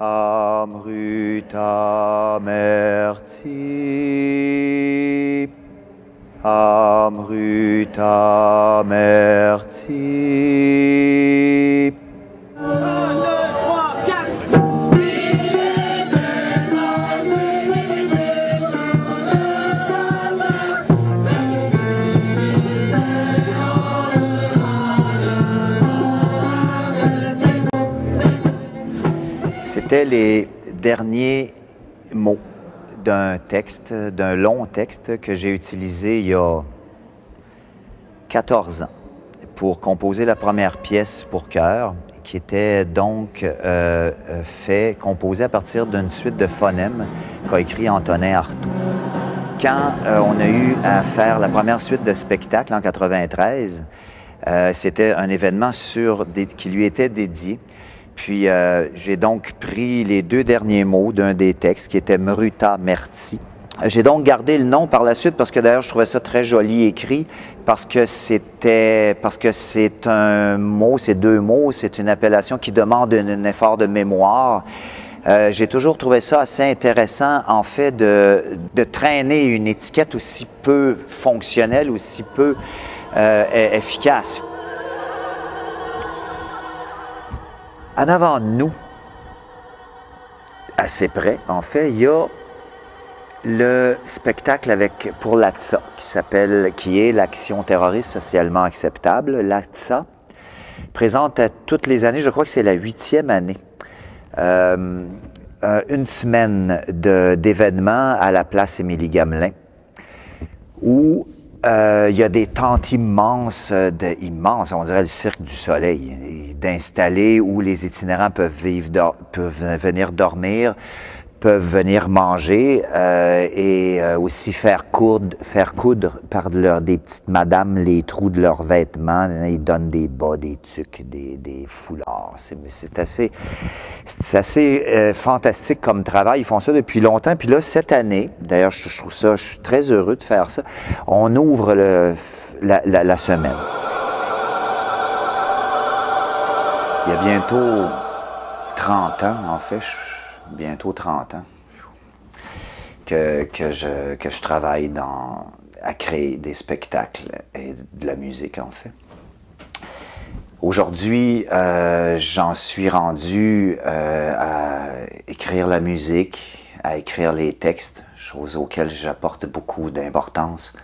Amruta merci. Amruta merci. C'était les derniers mots d'un texte, d'un long texte que j'ai utilisé il y a 14 ans pour composer la première pièce pour chœur, qui était donc composée à partir d'une suite de phonèmes qu'a écrit Antonin Artaud. Quand on a eu à faire la première suite de spectacle en 93, c'était un événement qui lui était dédié. Puis j'ai donc pris les deux derniers mots d'un des textes qui était Mruta merci. J'ai donc gardé le nom par la suite parce que d'ailleurs je trouvais ça très joli écrit parce que c'est un mot, c'est deux mots, c'est une appellation qui demande un effort de mémoire. J'ai toujours trouvé ça assez intéressant en fait de traîner une étiquette aussi peu fonctionnelle, aussi peu efficace. En avant de nous, assez près, en fait, il y a le spectacle pour l'ATSA, qui est l'Action terroriste socialement acceptable. L'ATSA présente à toutes les années, je crois que c'est la 8e année, une semaine d'événements à la place Émilie-Gamelin, où il y a des tentes immenses, on dirait le Cirque du Soleil, d'installer où les itinérants peuvent venir dormir, peuvent venir manger et aussi faire coudre par des petites madames les trous de leurs vêtements. Ils donnent des bas, des tucs, des foulards. C'est assez fantastique comme travail. Ils font ça depuis longtemps. Puis là, cette année, d'ailleurs, je suis très heureux de faire ça, on ouvre la semaine. Il y a bientôt 30 ans, en fait, bientôt 30 ans, que je travaille à créer des spectacles et de la musique, en fait. Aujourd'hui, j'en suis rendu à écrire la musique, à écrire les textes, choses auxquelles j'apporte beaucoup d'importance,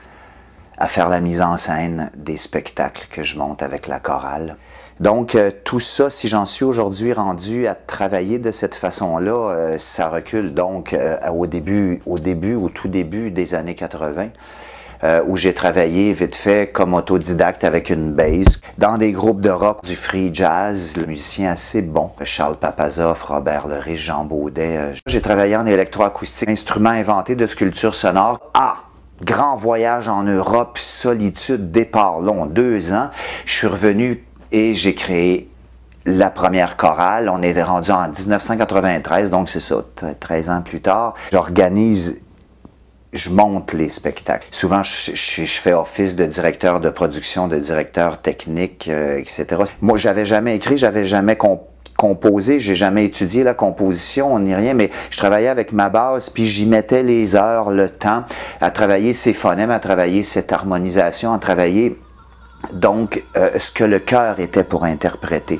à faire la mise en scène des spectacles que je monte avec la chorale. Donc, tout ça, si j'en suis aujourd'hui rendu à travailler de cette façon-là, ça recule donc au tout début des années 80, où j'ai travaillé vite fait comme autodidacte avec une bass, dans des groupes de rock, du free jazz, le musicien assez bon, Charles Papazoff, Robert Leriche, Jean Baudet. J'ai travaillé en électroacoustique, instrument inventé de sculpture sonore. Grand voyage en Europe, solitude, départ long, 2 ans. Je suis revenu et j'ai créé la première chorale. On est rendu en 1993, donc c'est ça, 13 ans plus tard. Je monte les spectacles. Souvent, je fais office de directeur de production, de directeur technique, etc. Moi, j'avais jamais écrit, j'avais jamais composé, j'ai jamais étudié la composition ni rien, mais je travaillais avec ma basse, puis j'y mettais les heures, le temps, à travailler ces phonèmes, à travailler cette harmonisation, à travailler donc ce que le chœur était pour interpréter.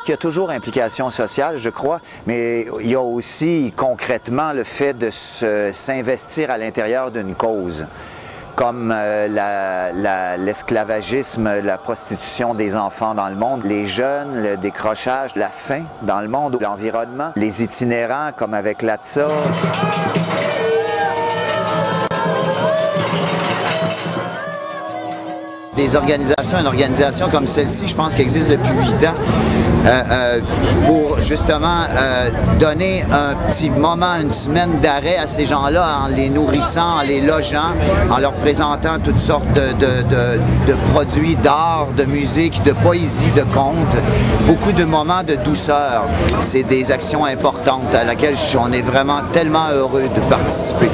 Il y a toujours implication sociale, je crois, mais il y a aussi concrètement le fait de s'investir à l'intérieur d'une cause, comme l'esclavagisme, la prostitution des enfants dans le monde, les jeunes, le décrochage, la faim dans le monde, l'environnement, les itinérants comme avec l'ATSA. Des organisations, une organisation comme celle-ci, je pense qu'elle existe depuis 8 ans, pour justement donner un petit moment, une semaine d'arrêt à ces gens-là en les nourrissant, en les logeant, en leur présentant toutes sortes de produits d'art, de musique, de poésie, de contes, beaucoup de moments de douceur. C'est des actions importantes à laquelle on est vraiment tellement heureux de participer.